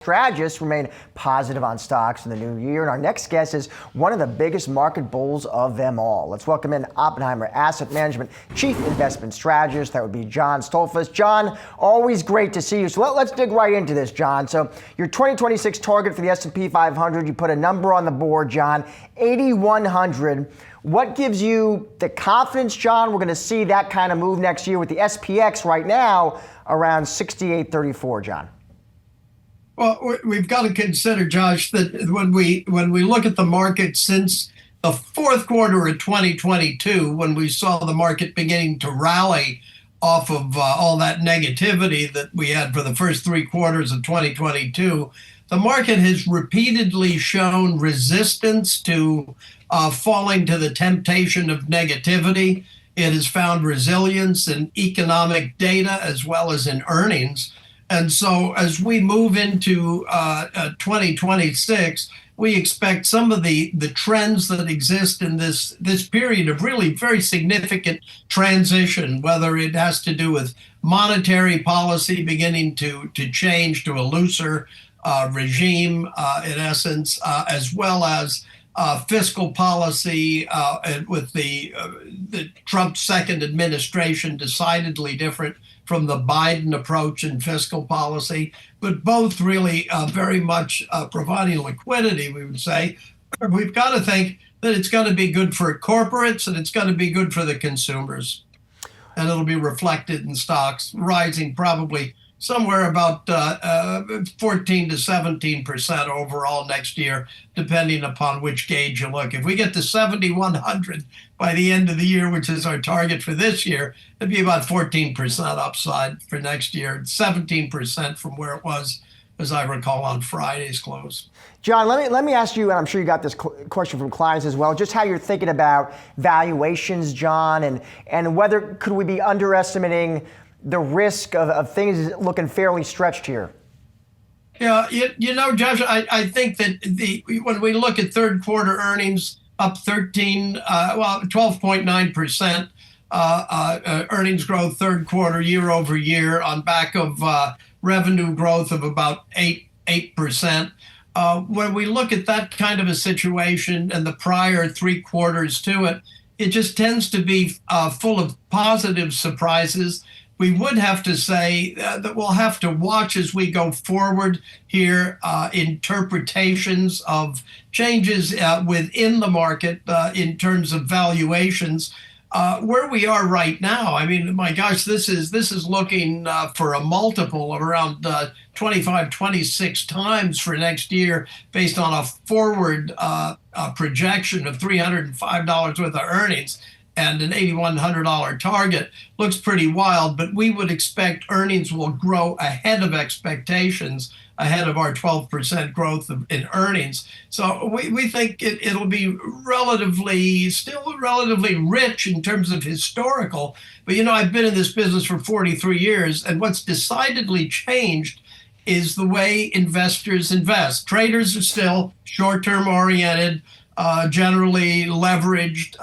Strategists remain positive on stocks in the new year, and our next guest is one of the biggest market bulls of them all. Let's welcome in Oppenheimer Asset Management Chief Investment Strategist. That would be John Stoltzfus. John, always great to see you. So let's dig right into this, John. So your 2026 target for the S&P 500, you put a number on the board, John, 8,100. What gives you the confidence, John, we're going to see that kind of move next year with the SPX right now around 68.34, John? Well, we've got to consider, Josh, that when we look at the market since the fourth quarter of 2022, when we saw the market beginning to rally off of all that negativity that we had for the first three quarters of 2022, the market has repeatedly shown resistance to falling to the temptation of negativity. It has found resilience in economic data as well as in earnings. And so as we move into 2026, we expect some of the trends that exist in this period of really very significant transition, whether it has to do with monetary policy beginning to change to a looser regime, in essence, as well as fiscal policy with the Trump second administration decidedly different from the Biden approach in fiscal policy, but both really very much providing liquidity, we would say. We've got to think that it's going to be good for corporates and it's going to be good for the consumers. And it'll be reflected in stocks rising probably somewhere about 14 to 17% overall next year, depending upon which gauge you look. If we get to 7,100 by the end of the year, which is our target for this year, it'd be about 14% upside for next year, 17% from where it was, as I recall, on Friday's close. John, let me ask you, and I'm sure you got this question from clients as well, just how you're thinking about valuations, John, and whether could we be underestimating the risk of things looking fairly stretched here? Yeah, you know, Josh, I think that when we look at third quarter earnings up 12.9% earnings growth third quarter year over year on back of revenue growth of about 8%. When we look at that kind of a situation and the prior three quarters to it, it just tends to be full of positive surprises. We would have to say that we'll have to watch as we go forward here, interpretations of changes within the market in terms of valuations. Where we are right now, I mean, my gosh, this is looking for a multiple of around 25, 26 times for next year based on a forward projection of $305 worth of earnings and an $8,100 target. Looks pretty wild, but we would expect earnings will grow ahead of expectations, ahead of our 12% growth in earnings. So we think it'll be still relatively rich in terms of historical. But you know, I've been in this business for 43 years, and what's decidedly changed is the way investors invest. Traders are still short-term oriented, generally leveraged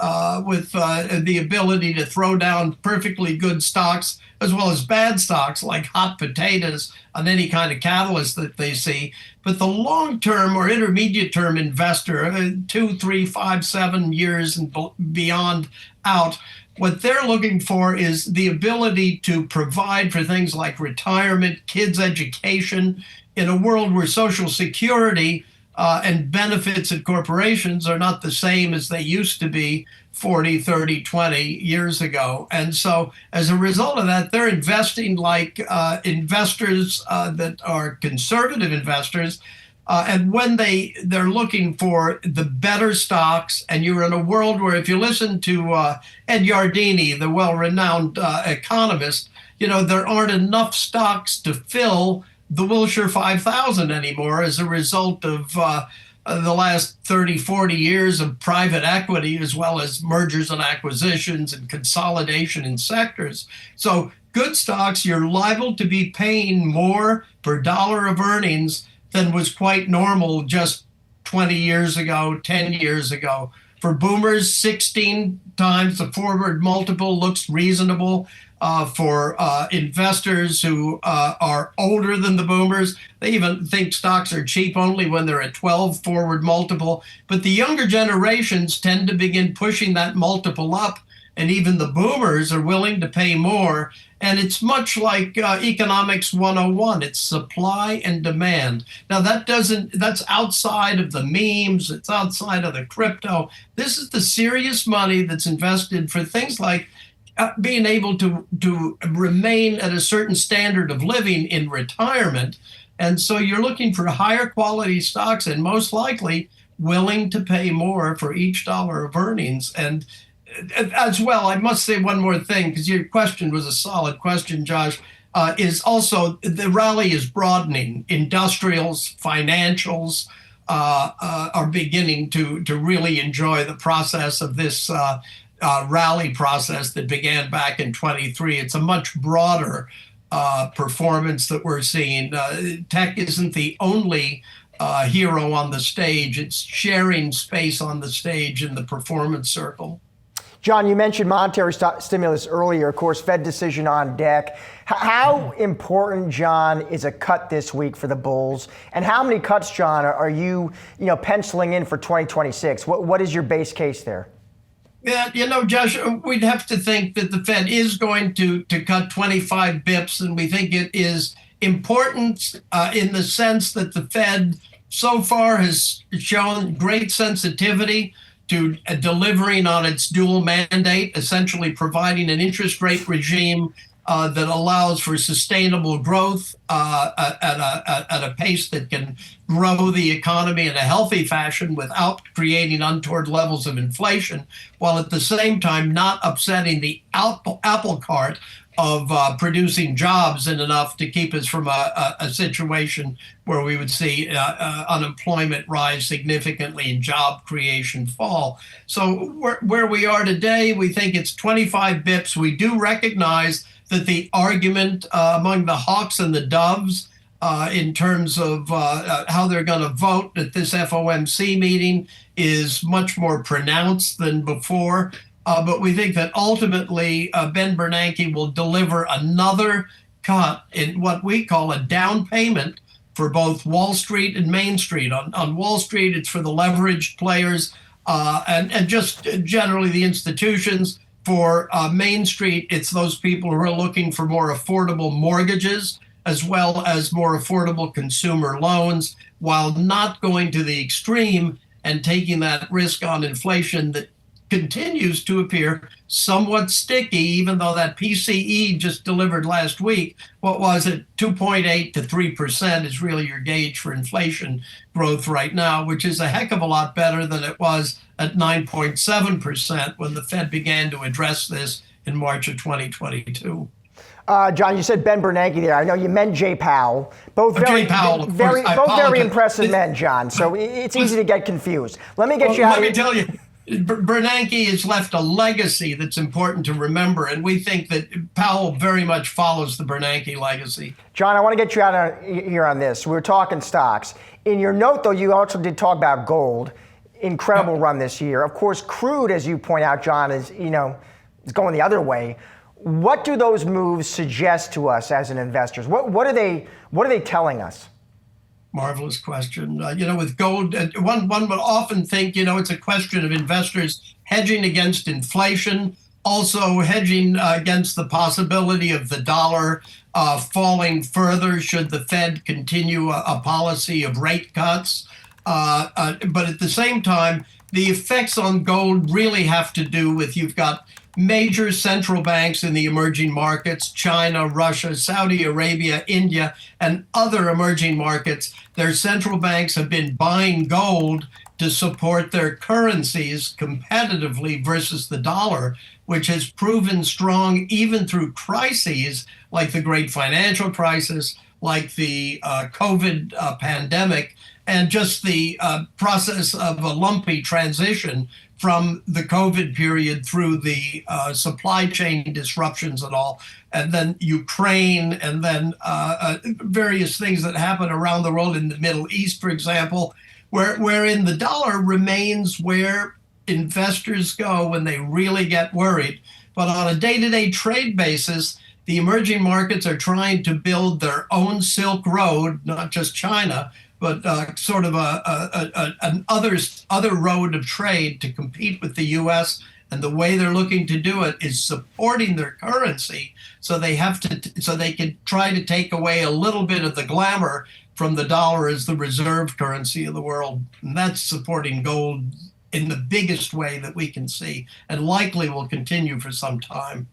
with the ability to throw down perfectly good stocks as well as bad stocks like hot potatoes on any kind of catalyst that they see. But the long-term or intermediate-term investor, 2, 3, 5, 7 years and beyond out, what they're looking for is the ability to provide for things like retirement, kids' education, in a world where Social Security and benefits at corporations are not the same as they used to be 40, 30, 20 years ago. And so as a result of that, they're investing like investors that are conservative investors. And when they're looking for the better stocks, and you're in a world where if you listen to Ed Yardeni, the well-renowned economist, you know, there aren't enough stocks to fill the Wilshire 5000 anymore as a result of the last 30, 40 years of private equity, as well as mergers and acquisitions and consolidation in sectors. So good stocks, you're liable to be paying more per dollar of earnings than was quite normal just 20 years ago, 10 years ago. For boomers, 16 times the forward multiple looks reasonable. For investors who are older than the boomers, they even think stocks are cheap only when they're at 12 forward multiple. But the younger generations tend to begin pushing that multiple up, and even the boomers are willing to pay more. And it's much like economics 101. It's supply and demand. Now that's outside of the memes. It's outside of the crypto. This is the serious money that's invested for things like being able to remain at a certain standard of living in retirement. And so you're looking for higher quality stocks and most likely willing to pay more for each dollar of earnings. And as well, I must say one more thing, because your question was a solid question, Josh, is also the rally is broadening. Industrials, financials are beginning to really enjoy the process of this rally process that began back in 23. It's a much broader performance that we're seeing. Tech isn't the only hero on the stage. It's sharing space on the stage in the performance circle. John, you mentioned monetary stimulus earlier. Of course, Fed decision on deck. How important, John, is a cut this week for the bulls? And how many cuts, John, are you penciling in for 2026? What is your base case there? Yeah, Josh, we'd have to think that the Fed is going to cut 25 bips, and we think it is important in the sense that the Fed so far has shown great sensitivity to delivering on its dual mandate, essentially providing an interest rate regime that allows for sustainable growth at a pace that can grow the economy in a healthy fashion without creating untoward levels of inflation, while at the same time not upsetting the apple cart of producing jobs in enough to keep us from a situation where we would see unemployment rise significantly and job creation fall. So where we are today, we think it's 25 bips. We do recognize that the argument among the hawks and the doves in terms of how they're going to vote at this FOMC meeting is much more pronounced than before. But we think that ultimately Ben Bernanke will deliver another cut in what we call a down payment for both Wall Street and Main Street. On Wall Street, it's for the leveraged players and just generally the institutions. For Main Street, it's those people who are looking for more affordable mortgages as well as more affordable consumer loans, while not going to the extreme and taking that risk on inflation that continues to appear somewhat sticky, even though that PCE just delivered last week, what was it, 2.8 to 3% is really your gauge for inflation growth right now, which is a heck of a lot better than it was at 9.7% when the Fed began to address this in March of 2022. John, you said Ben Bernanke there. I know you meant Jay Powell. Both very impressive men, John. So it's easy to get confused. Let me get you out of here. Let me tell you. Bernanke has left a legacy that's important to remember, and we think that Powell very much follows the Bernanke legacy. John, I want to get you out here on this. We were talking stocks. In your note, though, you also did talk about gold. Incredible run this year. Of course, crude, as you point out, John, is going the other way. What do those moves suggest to us as an investors? What are they telling us? Marvelous question. With gold, one would often think, it's a question of investors hedging against inflation, also hedging against the possibility of the dollar falling further should the Fed continue a policy of rate cuts. But at the same time, the effects on gold really have to do with you've got major central banks in the emerging markets, China, Russia, Saudi Arabia, India, and other emerging markets. Their central banks have been buying gold to support their currencies competitively versus the dollar, which has proven strong even through crises like the great financial crisis, like the COVID pandemic, and just the process of a lumpy transition from the COVID period through the supply chain disruptions and all, and then Ukraine, and then various things that happen around the world in the Middle East, for example, wherein the dollar remains where investors go when they really get worried. But on a day-to-day trade basis, the emerging markets are trying to build their own Silk Road, not just China, but sort of an other road of trade to compete with the U.S. And the way they're looking to do it is supporting their currency, so they can try to take away a little bit of the glamour from the dollar as the reserve currency of the world. And that's supporting gold in the biggest way that we can see, and likely will continue for some time.